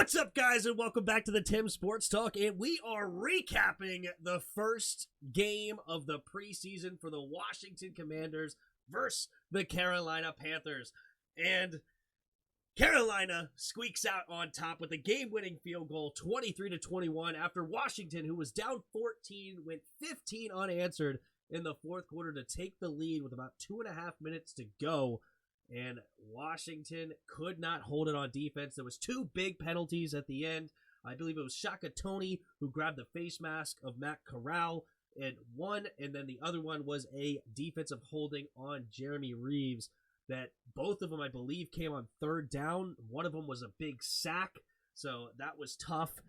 What's up, guys, and welcome back to the Tim Sports Talk, and we are recapping the first game of the preseason for the Washington Commanders versus the Carolina Panthers. And Carolina squeaks out on top with a game-winning field goal, 23-21, after Washington, who was down 14, went 15 unanswered in the fourth quarter to take the lead with about 2.5 minutes to go. And Washington could not hold it on defense. There was two big penalties at the end. I believe it was Shaka Toney who grabbed the face mask of Matt Corral and then the other one was a defensive holding on Jeremy Reeves that both of them, I believe, came on third down. One of them was a big sack, so that was tough,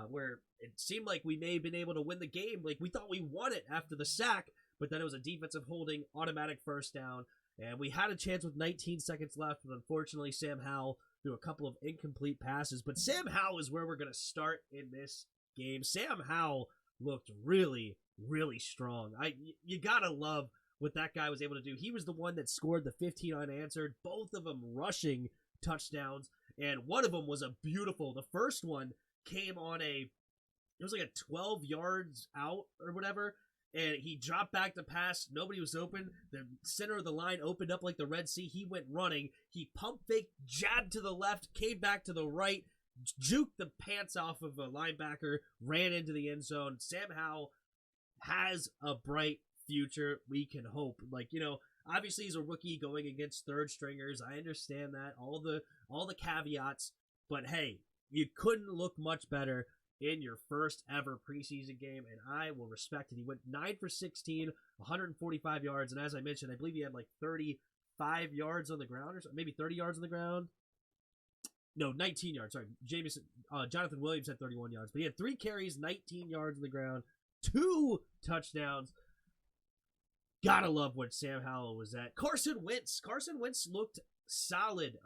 where it seemed like we may have been able to win the game. Like, we thought we won it after the sack, but then it was a defensive holding, automatic first down. And we had a chance with 19 seconds left, but unfortunately Sam Howell threw a couple of incomplete passes. But Sam Howell is where we're going to start in this game. Sam Howell looked really, really strong. You got to love what that guy was able to do. He was the one that scored the 15 unanswered, both of them rushing touchdowns. And one of them was the first one came on it was like a 12 yards out or whatever. And he dropped back to pass. Nobody was open. The center of the line opened up like the Red Sea. He went running. He pump faked, jabbed to the left, came back to the right, juked the pants off of a linebacker, ran into the end zone. Sam Howell has a bright future, we can hope. Obviously he's a rookie going against third stringers. I understand that. All the caveats. But hey, you couldn't look much better in your first ever preseason game, and I will respect it. He went 9 for 16, 145 yards, and as I mentioned, I believe he had like 35 yards on the ground, or maybe 30 yards on the ground. No, 19 yards. Sorry, Jonathan Williams had 31 yards, but he had 3 carries, 19 yards on the ground, 2 touchdowns. Gotta love what Sam Howell was at. Carson Wentz looked solid.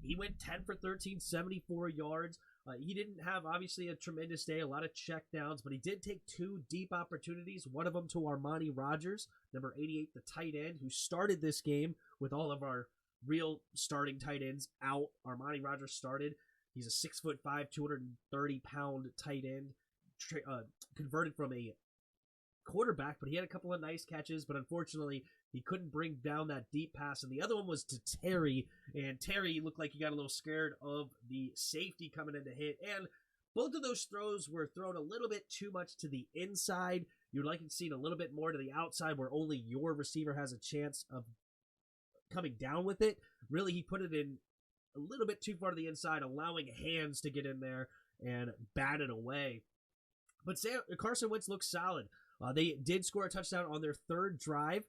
He went 10 for 13, 74 yards. He didn't have, obviously, a tremendous day, a lot of check downs, but he did take 2 deep opportunities, one of them to Armani Rogers, number 88, the tight end, who started this game with all of our real starting tight ends out. Armani Rogers started. He's a 6'5", 230-pound tight end, converted from a quarterback, but he had a couple of nice catches, but unfortunately he couldn't bring down that deep pass. And the other one was to Terry, and Terry looked like he got a little scared of the safety coming in to hit, and both of those throws were thrown a little bit too much to the inside. You'd like to see it a little bit more to the outside where only your receiver has a chance of coming down with it. Really, he put it in a little bit too far to the inside, allowing hands to get in there and bat it away. But Carson Wentz looks solid. They did score a touchdown on their third drive,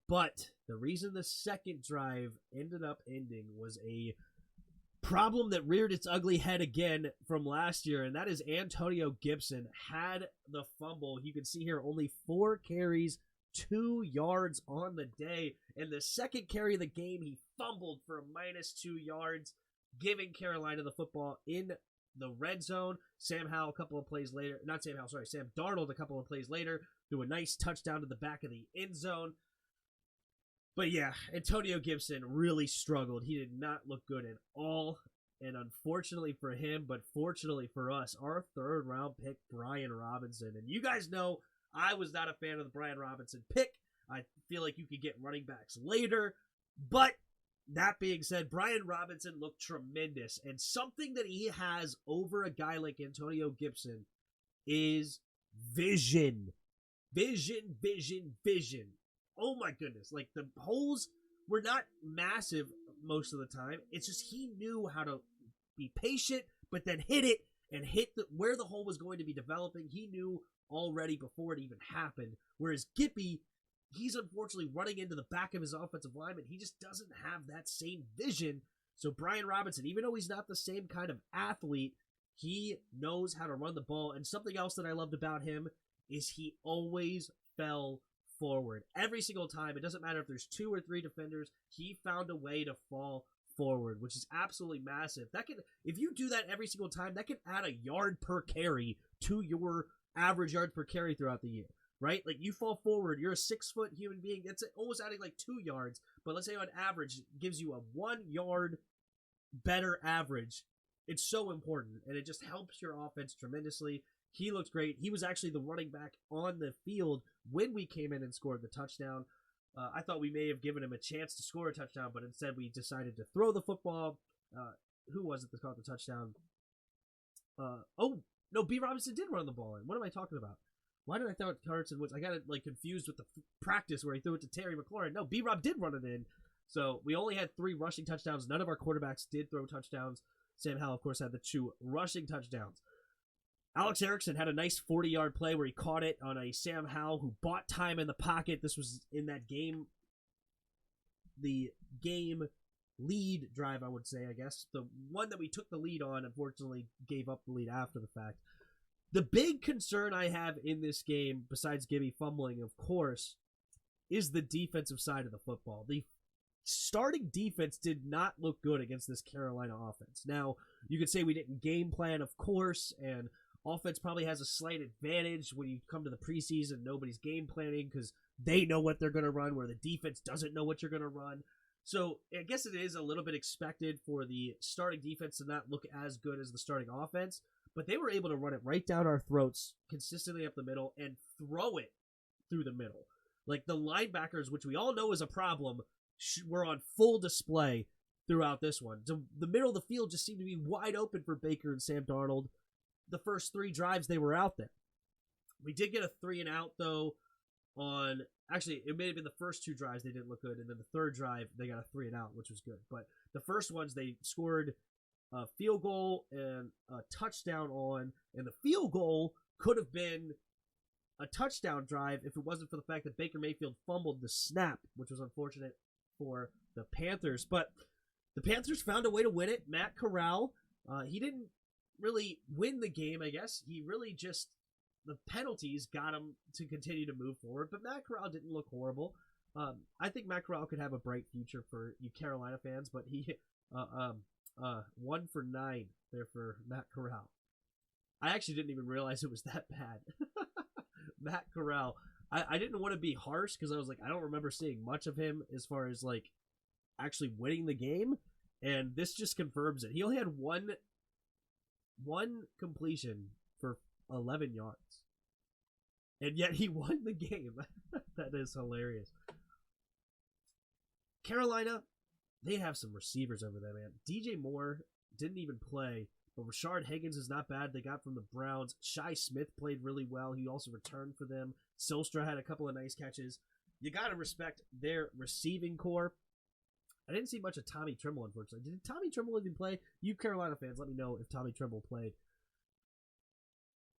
but the reason the second drive ended up ending was a problem that reared its ugly head again from last year, and that is Antonio Gibson had the fumble. You can see here only 4 carries, 2 yards on the day, and the second carry of the game he fumbled for a -2 yards, giving Carolina the football in the red zone. Sam Darnold a couple of plays later threw a nice touchdown to the back of the end zone. But yeah, Antonio Gibson really struggled. He did not look good at all. And unfortunately for him, but fortunately for us, our third round pick, Brian Robinson. And you guys know I was not a fan of the Brian Robinson pick. I feel like you could get running backs later. But that being said, Brian Robinson looked tremendous. And something that he has over a guy like Antonio Gibson is vision. Vision. Oh my goodness. Like, the holes were not massive most of the time. It's just he knew how to be patient, but then hit it and hit where the hole was going to be developing. He knew already before it even happened. Whereas Gippy, he's unfortunately running into the back of his offensive lineman. He just doesn't have that same vision. So Brian Robinson, even though he's not the same kind of athlete, he knows how to run the ball. And something else that I loved about him is he always fell forward. Every single time, it doesn't matter if there's 2 or 3 defenders, he found a way to fall forward, which is absolutely massive. If you do that every single time, that can add a yard per carry to your average yards per carry throughout the year. Right? Like, you fall forward, you're a 6-foot human being, it's almost adding like 2 yards, but let's say on average, it gives you a 1 yard better average it's so important, and it just helps your offense tremendously. He looked great. He was actually the running back on the field when we came in and scored the touchdown. I thought we may have given him a chance to score a touchdown, but instead we decided to throw the football. Who was it that caught the touchdown? No, B. Robinson did run the ball in. What am I talking about? Why did I throw it to Carson Wentz? I got it confused with the practice where he threw it to Terry McLaurin. No, B-Rob did run it in. So we only had 3 rushing touchdowns. None of our quarterbacks did throw touchdowns. Sam Howell, of course, had the 2 rushing touchdowns. Alex Erickson had a nice 40-yard play where he caught it on a Sam Howell who bought time in the pocket. This was in that game, the game lead drive, I would say, I guess. The one that we took the lead on, unfortunately, gave up the lead after the fact. The big concern I have in this game, besides Gibby fumbling, of course, is the defensive side of the football. The starting defense did not look good against this Carolina offense. Now, you could say we didn't game plan, of course, and offense probably has a slight advantage when you come to the preseason. Nobody's game planning because they know what they're going to run, where the defense doesn't know what you're going to run. So I guess it is a little bit expected for the starting defense to not look as good as the starting offense, but they were able to run it right down our throats consistently up the middle and throw it through the middle. Like the linebackers, which we all know is a problem, were on full display throughout this one. The middle of the field just seemed to be wide open for Baker and Sam Darnold. The first 3 drives, they were out there. We did get a 3-and-out, though, on... Actually, it may have been the first 2 drives they didn't look good, and then the 3rd drive, they got a 3-and-out, which was good. But the first ones, they scored a field goal and a touchdown on, and the field goal could have been a touchdown drive if it wasn't for the fact that Baker Mayfield fumbled the snap, which was unfortunate for the Panthers. But the Panthers found a way to win it. Matt Corral, he didn't really win the game, I guess. He really just, the penalties got him to continue to move forward, but Matt Corral didn't look horrible. I think Matt Corral could have a bright future for you Carolina fans, but he 1 for 9 there for Matt Corral. I actually didn't even realize it was that bad. Matt Corral. I didn't want to be harsh because I was like, I don't remember seeing much of him as far as like actually winning the game, and this just confirms it. He only had one completion for 11 yards, and yet he won the game. That is hilarious. Carolina, they have some receivers over there, man. DJ Moore didn't even play, but Rashard Higgins is not bad. They got from the Browns. Shi Smith played really well. He also returned for them. Silstra had a couple of nice catches. You got to respect their receiving core. I didn't see much of Tommy Tremble, unfortunately. Did Tommy Tremble even play? You Carolina fans, let me know if Tommy Tremble played.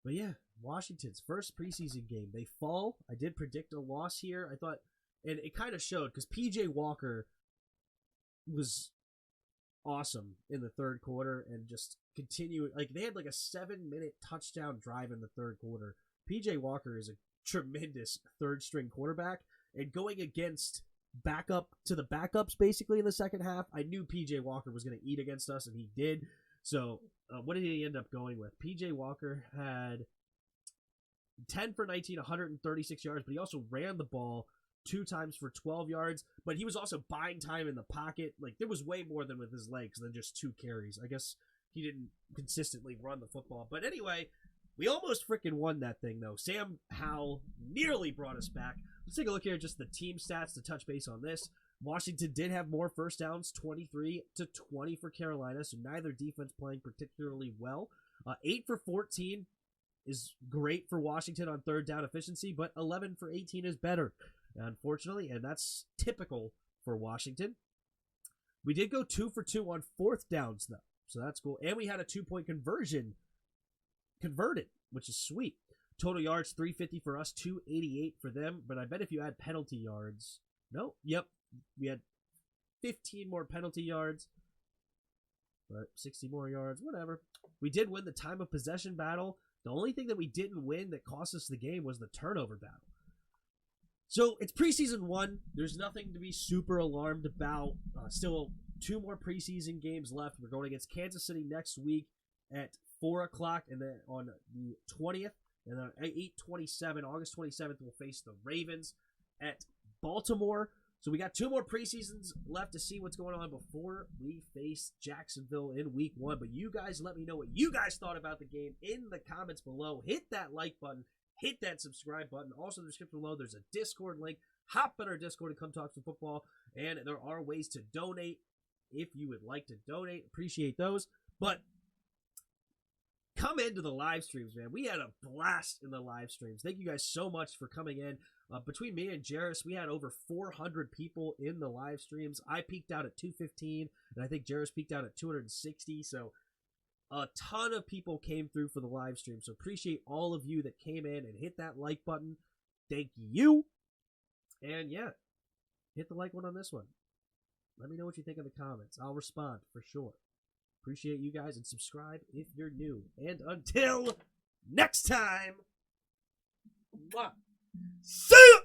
But yeah, Washington's first preseason game. They fall. I did predict a loss here. I thought, and it kind of showed because P.J. Walker was awesome in the 3rd quarter and just continued. Like, they had like a 7-minute touchdown drive in the 3rd quarter. P.J. Walker is a tremendous 3rd-string quarterback, and going against backup to the backups basically in the second half, I knew P.J. Walker was going to eat against us, and he did. So what did he end up going with? P.J. Walker had 10 for 19, 136 yards, but he also ran the ball 2 times for 12 yards, but he was also buying time in the pocket. Like, there was way more than with his legs than just 2 carries. I guess he didn't consistently run the football. But anyway, we almost freaking won that thing, though. Sam Howell nearly brought us back. Let's take a look here at just the team stats to touch base on this. Washington did have more first downs, 23-20 for Carolina, so neither defense playing particularly well. 8 for 14 is great for Washington on 3rd down efficiency, but 11 for 18 is better, unfortunately, and that's typical for Washington. We did go 2 for 2 on 4th downs, though, so that's cool. And we had a 2-point conversion converted, which is sweet. Total yards, 350 for us, 288 for them, but I bet if you add penalty yards... No, yep, we had 15 more penalty yards, but 60 more yards, whatever. We did win the time of possession battle. The only thing that we didn't win that cost us the game was the turnover battle. So it's preseason 1. There's nothing to be super alarmed about. Still 2 more preseason games left. We're going against Kansas City next week at 4 o'clock, and then on the 20th, and then on 8/27, August 27th, we'll face the Ravens at Baltimore. So we got 2 more preseasons left to see what's going on before we face Jacksonville in week 1. But you guys let me know what you guys thought about the game in the comments below. Hit that like button. Hit that subscribe button. Also in the description below, there's a Discord link. Hop in our Discord and come talk some football. And there are ways to donate if you would like to donate. Appreciate those. But come into the live streams, man. We had a blast in the live streams. Thank you guys so much for coming in. Between me and Jarris, we had over 400 people in the live streams. I peaked out at 215, and I think Jarris peaked out at 260. So a ton of people came through for the live stream. So appreciate all of you that came in and hit that like button. Thank you. And yeah, hit the like one on this one. Let me know what you think in the comments. I'll respond for sure. Appreciate you guys, and subscribe if you're new. And until next time, see ya!